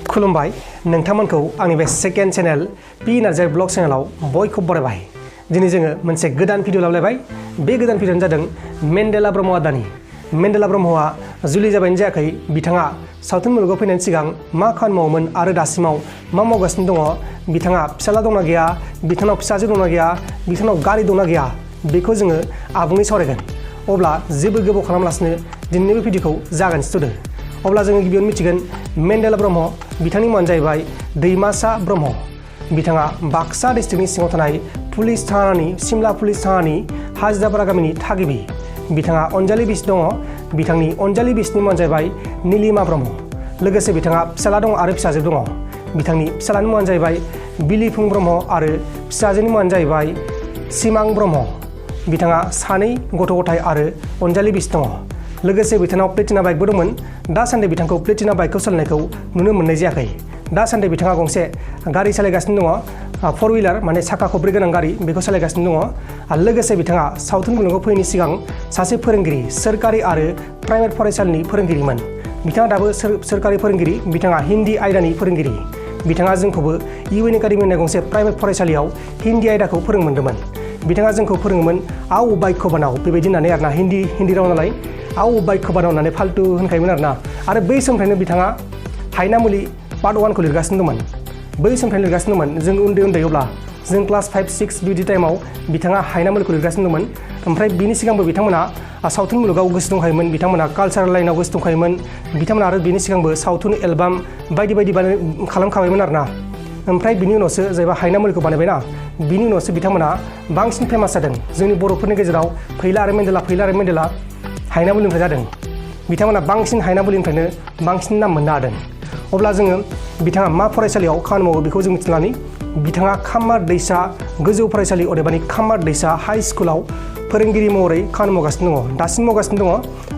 खुलुमबाय नोंथांमोनखौ आंनि बे second channel P Narzary blog चेनेलाव बयखौ बरायबाय। दिनै जोङो मोनसे गोदान भिडिअ लाबोलायबाय। बे गोदान भिडिअआनो जादों मेन्डेला ब्रह्म आदानि। मेन्डेला ब्रह्मआ जुलि जाबायना जायाखै, बिथाङा सावथुन मुलुगाव फैनायनि सिगां मा खामानि मावोमोन आरो दासिमाव मा मावगासिनो दङ, बिथाङा फिसाला दंना गैया, बिथांनाव फिसाजो दंना गैया, बिथांनाव गारि दंना गैया, बेखौ जोङो आबुङै सावरायगोन। अब्ला जेबो गोबाव खालामालासिनो दिनैनि बे भिडिअखौ जागायनोसै थ'दो। अब्ला जोङो गिबियावनो मिथिगोन मेन्डेला ब्रह्म, बिथांनि मुङानो जाहैबाय दैमासा ब्रह्म। बिथाङा बाक्सा डिस्ट्रिक्टनि सिङाव थानाय पुलिस थानानि सिमला पुलिस थानानि हाजिरापारा गामिनि थागिबि। बिथाङा अनजालि बिसि दङ। बिथांनि अनजालि बिसिनि मुङानो जाहैबाय निलिमा ब्रह्म। लोगोसे बिथाङा फिसाला दङ आरो फिसाजो दङ। बिथांनि फिसालानि मुङानो जाहैबाय बिलिफुं ब्रह्म आरो फिसाजोनि मुङानो जाहैबाय सिमां ब्रह्म। बिथाङा सानै गथ' गथाय आरो अनजालि बिसि दङ। लोगोसे बिथांनाव प्लेटिना बाइकबो दंमोन। दासान्दि बिथांखौ प्लेटिना बाइकखौ सालायनायखौ नुनो मोननाय जायाखै। दासान्दि बिथाङा गंसे गारि सालायगासिनो दङ, 4 हुइलार माने साखा खब्रै गोनां गारि, बेखौ सालायगासिनो दङ। आरो लोगोसे बिथाङा सावथुन मुलुगाव फैनायनि सिगां सासे फोरोंगिरि, सोरखारि आरो प्राइभेट फरायसालिनि फोरोंगिरिमोन। बिथाङा दाबो सोरखारि फोरोंगिरि, बिथाङा हिन्दी आयदानि फोरोंगिरि। बिथाङा जोंखौबो UN एकाडेमि होननाय गंसे प्राइभेट फरायसालियाव हिन्दी आयदाखौ फोरोंमोनदोंमोन। बिथाङा जोंखौ फोरोङोमोन आओ बाइक बानाव, बेबायदि होननानै आरोना, हिन्दी राव नालाय आओ बाइक बानाव होननानै फाल्तु होनखायोमोन आरोना। आरो बै समनिफ्रायनो बिथाङा हायनामुलि पार्ट 1खौ लिरगासिनो दंमोन। बै समनिफ्रायनो लिरगासिनो दंमोन। जों उन्दै अब्ला जों क्लास 5, 6 बिदि टाइमाव बिथाङा हायनामुलिखौ लिरगासिनो दंमोन। ओमफ्राय बिनि सिगांबो बिथांमोना सावथुन मुलुगाव गोसो दंखायोमोन, बिथांमोना कालचारेल लाइनाव गोसो दंखायोमोन, बिथांमोना आरो बिनि सिगांबो सावथुन एलबाम बायदि खालामखाबायमोन आरोना। ओमफ्राय बिनि उनावसो जायबा हायनामुलिखौ बानायबायना, बिनि उनावसो बिथांमोना बांसिन फेमास जादों। जोंनि बर'फोरनि गेजेराव फैला आरो मेन्डेला हायनामुलिनिफ्राय जादों। बिथांमोना बांसिन हायनामुलिनिफ्रायनो बांसिन नाम मोननो हादों। अब्ला जोङो बिथाङा मा फरायसालियाव खामानि मावो बेखौ जों मिथिनानै, बिथाङा खामार दैसा गोजौ फरायसालि, अदेबानि खामार दैसा हाइ स्कुलाव फोरोंगिरि महरै खामानि मावगासिनो दङ, दासिम मावगासिनो दङ।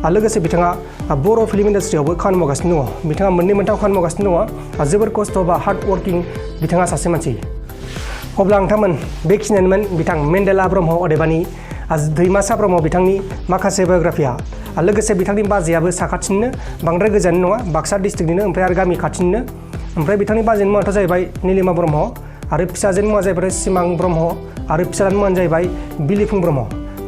आरो लोगोसे बिथाङा बर' फिल्म इन्डास्ट्रियावबो खामानि मावगासिनो दङ। बिथाङा मोननै मोनथाम खामानि मावगासिनो दङ। जोबोर खस्थ' बा हार्ड वर्किं बिथाङा सासे मानसि। अब्ला नोंथांमोन बेखिनियानोमोन बिथां मेन्डेला ब्रह्म, अदेबानि दैमासा ब्रह्म, बिथांनि माखासे बायोग्राफिया। लोगोसे बिथांनि बाजैयाबो साखाथिनिनो, बांद्राय गोजाननि नङा, बाक्सा डिस्ट्रिक्टनिनो, ओमफ्राय आरो गामि खाथिनिनो। ओमफ्राय बिथांनि बाजैनि मुङाथ' जाहैबाय निलिमा ब्रह्म, आरो फिसाजोनि मुङा जाहैबाय सिमां ब्रह्म, आरो फिसालानि मुङानो जाहैबाय बिलिफुं ब्रह्म।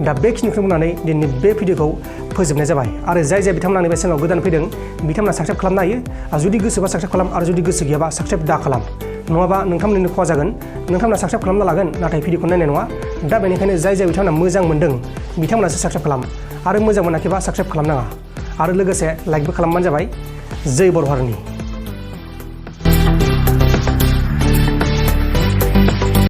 दा बेखिनिखौ बुंनानै दिनैनि बे भिडिअखौ फोजोबनाय जाबाय। आरो जाय बिथांमोना आंनि बे चेनेलाव गोदान फैदों, बिथांमोना साबस्क्राइब खालामनो हायो। जुदि गोसोबा साबस्क्राइब खालाम, आरो जुदि गोसो गैयाबा साबस्क्राइब दा खालाम। नङाबा नोंथांमोननिनो खहा जागोन। नोंथांमोना साबस्क्राइब खालामना लागोन, नाथाय भिडिअखौ नायनाय नङा। दा बेनिखायनो जाय बिथांमोना मोजां मोनदों, बिथांमोनासो साबस्क्राइब खालाम, आरो मोजां मोनाखैबा साबस्क्राइब खालामनाङा। आरो लोगोसे लाइकबो खालामबानो जाबाय। जै बर' हारिनि।